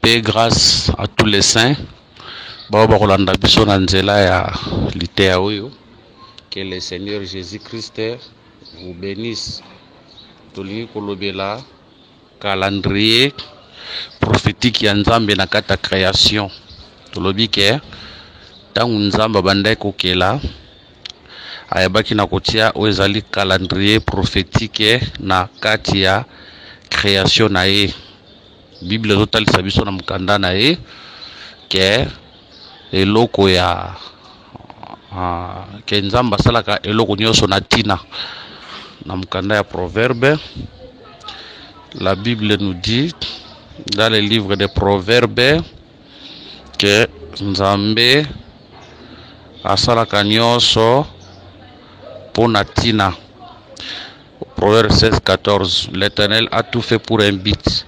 paix, grâce à tous les saints. Que le Seigneur Jésus-Christ vous bénisse. Tolingi kolobela calendrier prophétique ya Nzambe na kata création. Tolobi ke tangu Nzamba bandai kokela ayabaki na kotia oezali calendrier prophétique na kati ya création na ye. Bible zotalisa biso na mukanda na ye ke eloko ya ke Nzamba salaka eloko nyonso na tina na mukanda ya Proverbe. La Bible nous dit dans le livre des Proverbes que Nzambe asalaka nyonso pona tina. Proverbe 16-14, l'Éternel a tout fait pour un but.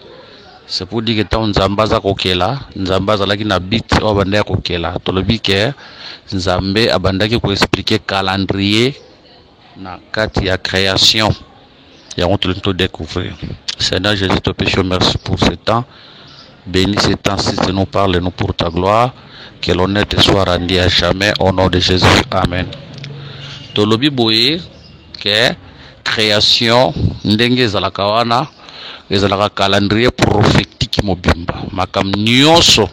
C'est pour dire que tant Nzamba za kokela, Nzamba zalaki na bit o banda kokela. Tolobi ke Nzambe abandaki ko expliquer calendrier na kati ya création. Et on te le découvrir. Seigneur Jésus, te péchons, merci pour ce temps. Bénis ce temps-ci, tu nous parles, nous pour ta gloire. Que l'honneur te soit rendu à jamais. Au nom de Jésus. Amen. Tolobi boye que création ndenge zalakawana ezalaka calendrier prophétique mobimba. Makam nyonso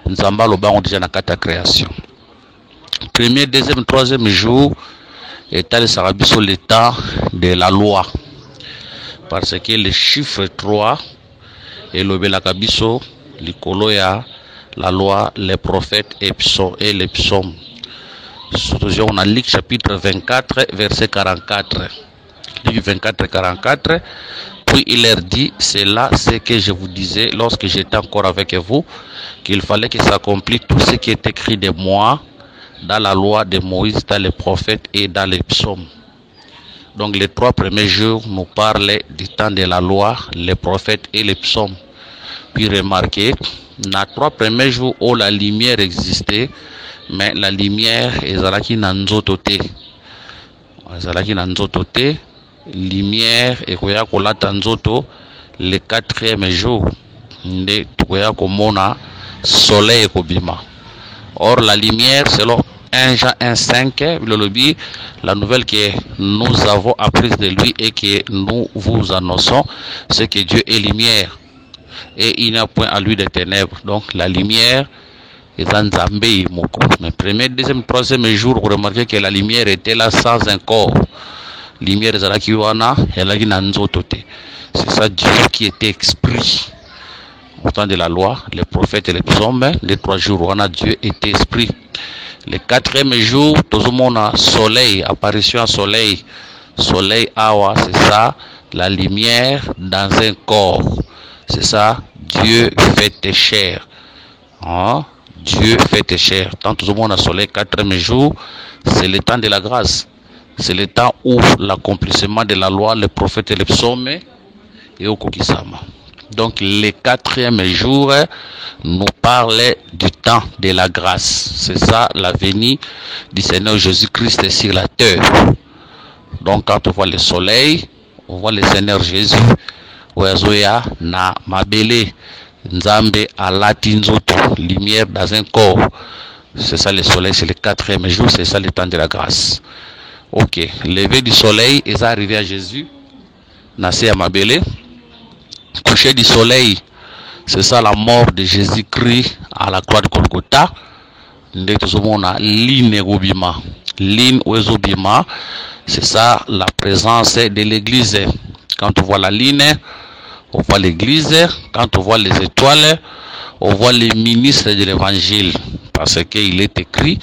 Nzamba lobango déjà na kata création. Premier, deuxième, troisième jour est le sarabiso le temps de la loi. Parce que le chiffre 3 est le belakabiso, likolo ya la loi, les prophètes et les psaumes. On a Luc chapitre 24, verset 44. Luc 24, 44. Puis il leur dit, c'est là ce que je vous disais lorsque j'étais encore avec vous, qu'il fallait que s'accomplisse tout ce qui est écrit de moi dans la loi de Moïse, dans les prophètes et dans les psaumes. Donc les 3 premiers jours nous parlent du temps de la loi, les prophètes et les psaumes. Puis remarquez, dans 3 premiers jours où la lumière existait, mais la lumière ezalaki na nzoto te. Ezalaki na nzoto te, lumière ekoya kolata nzoto le 4e jour. Nde tokoya komona soleil ekobima. Or la lumière selon 1 Jean 1,5, le lobby, la nouvelle que nous avons apprise de lui et que nous vous annonçons, c'est que Dieu est lumière et il n'y a point à lui de ténèbres. Donc la lumière est en Nzambe moko. Mais premier, deuxième, troisième jour, vous remarquez que la lumière était là sans un corps. Lumière est là qui wana, elle a dit nanzotote. C'est ça Dieu qui était esprit. Au temps de la loi, les prophètes et les psaumes, les 3 jours, on a Dieu était esprit. Le 4e jour, tout le monde a soleil, apparition à soleil. Soleil, awa, c'est ça, la lumière dans un corps. C'est ça, Dieu fait tes chairs. Hein? Dieu fait tes chairs. Tant tout le monde a soleil, 4e jour, c'est le temps de la grâce. C'est le temps où l'accomplissement de la loi, les prophètes et les psaumes, et au Kokisama. Donc le 4e jour nous parle du temps de la grâce. C'est ça la venue du Seigneur Jésus-Christ sur la terre. Donc quand on voit le soleil, on voit le Seigneur Jésus. Oyazoya na mabele Nzambe alati nzoto, lumière dans un corps. C'est ça le soleil, c'est le 4e jour, c'est ça le temps de la grâce. Ok, lever du soleil est arrivé à Jésus. Nassé à mabele. Coucher du soleil, c'est ça la mort de Jésus-Christ à la croix de Golgotha. L'in ouezobima, c'est ça la présence de l'église. Quand on voit la ligne, on voit l'église. Quand on voit les étoiles, on voit les ministres de l'évangile. Parce qu'il est écrit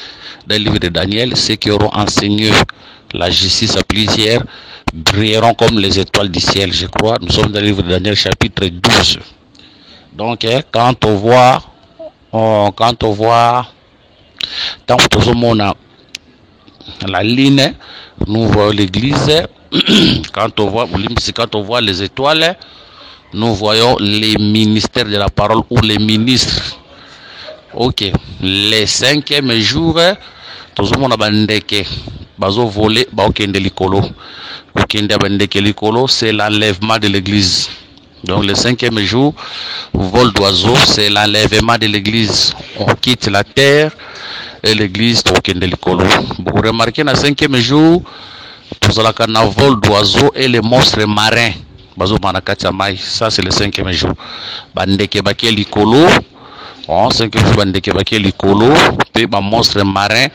dans le livre de Daniel, ceux qui auront enseigné la justice à plusieurs brilleront comme les étoiles du ciel, je crois. Nous sommes dans le livre de Daniel chapitre 12. Donc quand on voit la ligne, nous voyons l'église. Quand on voit les étoiles, nous voyons les ministères de la parole ou les ministres. Ok, les 5e jour, tout le monde a bandeke. Bazo volé, c'est l'enlèvement de l'église. Donc le cinquième jour, vol d'oiseau, c'est l'enlèvement de l'église. On quitte la terre et l'église tokende likolo. Vous remarquez, dans le cinquième jour, pour la vol d'oiseau et les monstres marins. Ça, c'est le cinquième jour. Bandeke baké likolo. On cinquième jour, bandeke baké likolo. Puis, monstre marin,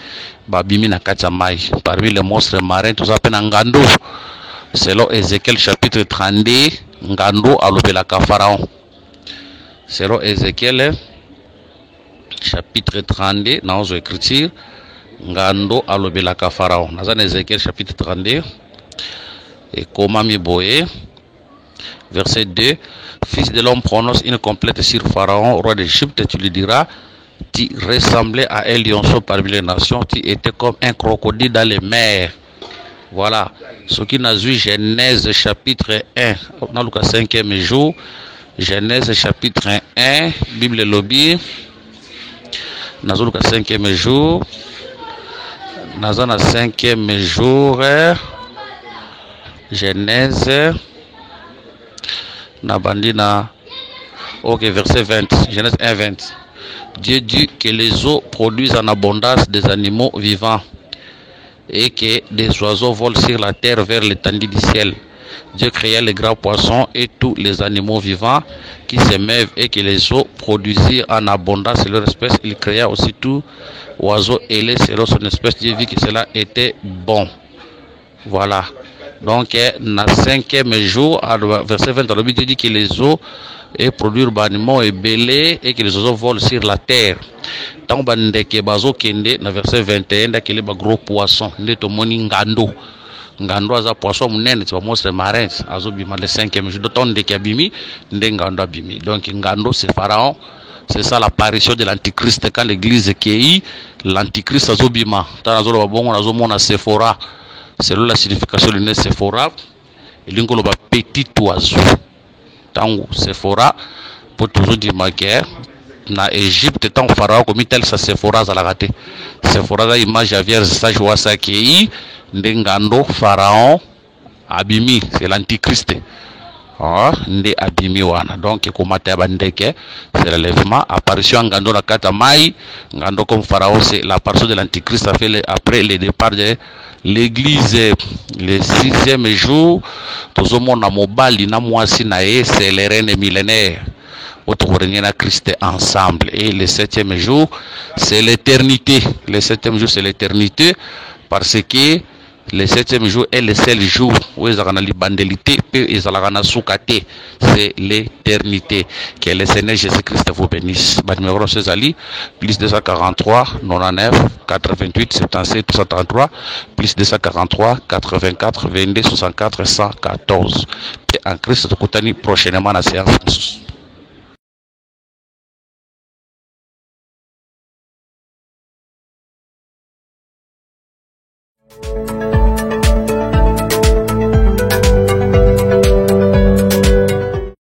babimi na katamai. Parmi les monstres marins, tout ça, ngando. Selon Ézéchiel chapitre 32, ngando alobelaka pharaon. Selon Ézéchiel chapitre 32, dans nos écritures, ngando alobelaka pharaon. Dans Ézéchiel chapitre 32, et comment miboye, verset 2, fils de l'homme prononce une complète sur pharaon, roi d'Égypte, tu lui diras, tu ressemblais à un lionceau parmi les nations, tu étais comme un crocodile dans les mers. Voilà, ce qui n'a vu Genèse chapitre 1, dans le 5e jour, Genèse chapitre 1, Bible lobby, dans le 5e jour, dans le 5e jour, Genèse, Nabandina, ok, verset 20, Genèse 1, 20. Dieu dit que les eaux produisent en abondance des animaux vivants et que des oiseaux volent sur la terre vers l'étendue du ciel. Dieu créa les grands poissons et tous les animaux vivants qui se meuvent et que les eaux produisirent en abondance leur espèce. Il créa aussi tout oiseau ailé selon son espèce. Dieu vit que cela était bon. Voilà. Donc, dans le 5e jour, verset 20, Dieu dit que les eaux et produire animaux et belés et que les oiseaux volent sur la terre. Tant que bazo kende, dans verset 21, qu'il y a gros poisson, netomoni ngando. Ngando aza poisson munene, c'est pas monstre marin, azo bima le 5e jour. D'autant que abimi, ngando abimi. Donc, ngando c'est Pharaon. C'est ça l'apparition de l'antichrist quand l'église qui l'antichrist azo bima. Tant azo lo babongo azo mona Sephora. Selon la signification du nom Sephora, il y a un petit oiseau. Tant Sephora, pour toujours dire que na Égypte, tant Pharaon comme tel ça Sephora à la raté. Sephora la image à vierge ça joue ça qui ndengando Pharaon abimi, c'est l'antichrist. Nde abimi wana. Donc komata bandeke, c'est l'enlèvement. Apparition ngando na kata mai, ngando comme Pharaon, c'est l'apparition de l'antichrist après le départ de l'église. Le 6e jour, tous au monde à mobali na mwasi na ye, c'est les reines millénaires. Autour de Christ ensemble. Et le 7e jour, c'est l'éternité. Le 7e jour, c'est l'éternité. Parce que le 7e jour est le seul jour où ils ont la libandélité, puis ils ont la soukate. C'est l'éternité. Que le Seigneur Jésus-Christ vous bénisse. Numéro 16 Ali, plus 243, 99, 88, 77, 333, plus 243, 84, 22, 64, 114. Et en Christ, nous prochainement à la séance. Thank you.